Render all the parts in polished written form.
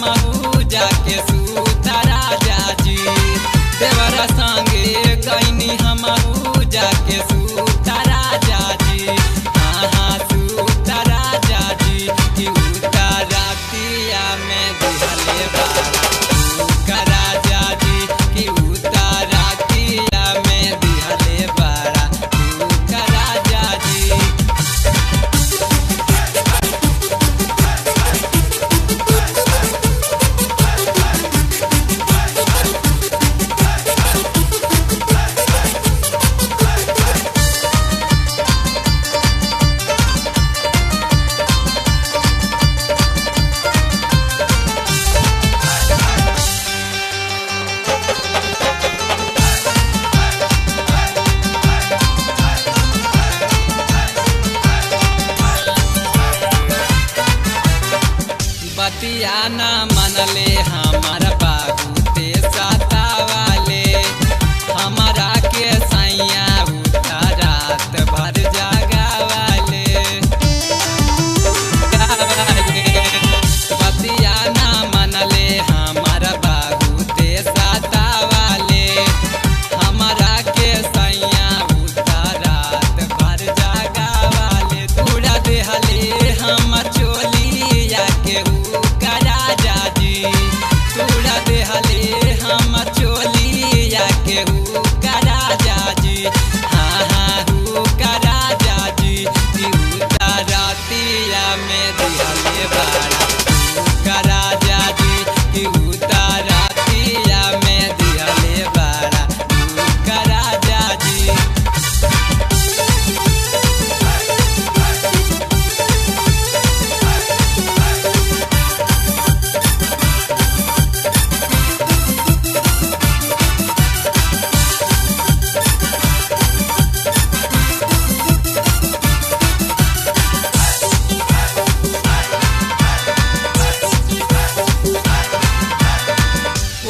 हमहू जाके सूता राजा जी। देवरा संगे गईनी हमहू जाके सूता राजा जी। हाँ सूता राजा जी कि उता रातिया में दिहले बारा राजा जी कि उता रातिया में दिहले बारा राजा जी। बतिया ना मनले हमारा बाबू ते सतावाले। हमारा के सैया उठा रात भर जागावाले। बतिया ना मनले हमारा बाबू ते सतावाले। हमारा के सैया उठा रात भर जागावाले। तूड़ा देहले हम चोलिया के राजा जी। तूड़ा देहले हम चोलिया के राजा जी। हाँ राजा जी कि उता रातिया में दिहले बारा राजा जी कि उता रातिया में दिहले बारा राजा जी।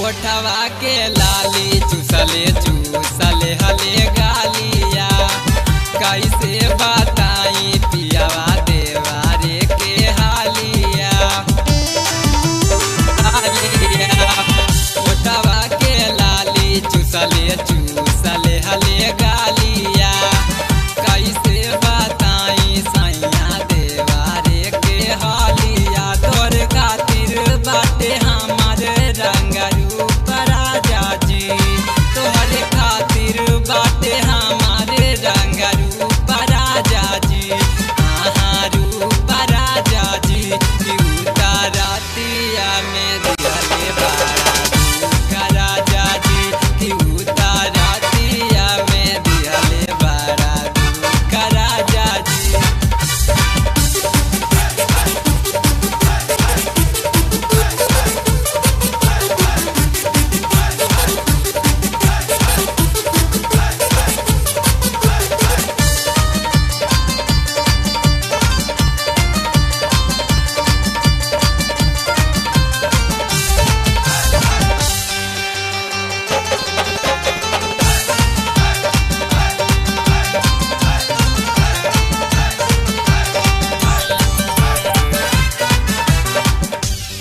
ओठवा के लाली चूसले चूसले हले गालिया। कैसे बताई पियावा देवारे के हालिया। ओठवा के लाली चूसले चूसले हले गालिया। कैसे बताई सैया देवारे के हालिया। तोर खातिर बाटे हमारे रंगरू राजा जी। तोहरे खातिर बाटे हमारे रंगरू राजा जी। रूप राजा जी कि उता रातिया में दिहले बारा राजा जी कि उता रातिया में दिहले बारा राजा जी।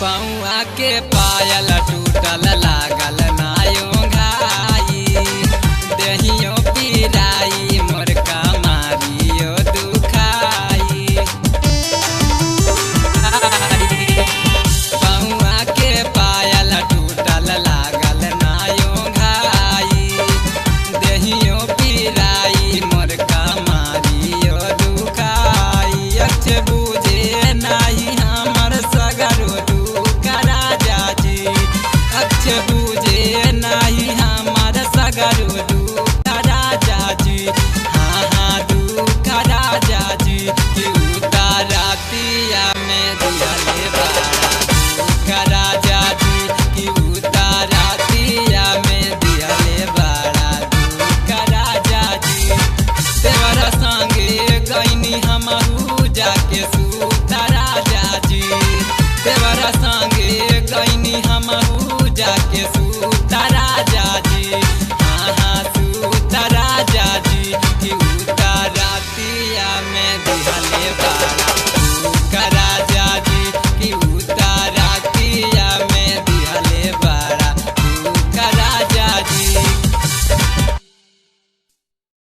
पौआ के पायल टूटल लागल नायो घाई। देहियो पिराई मोर कमारियो दुखाई। पौआ के पायल टूटल लागल नायो घाई। देहियो पिराई मोर कमारियो दुखाई। अक्ष बुझे नाही हमर सगरो राजा जी। अक्ष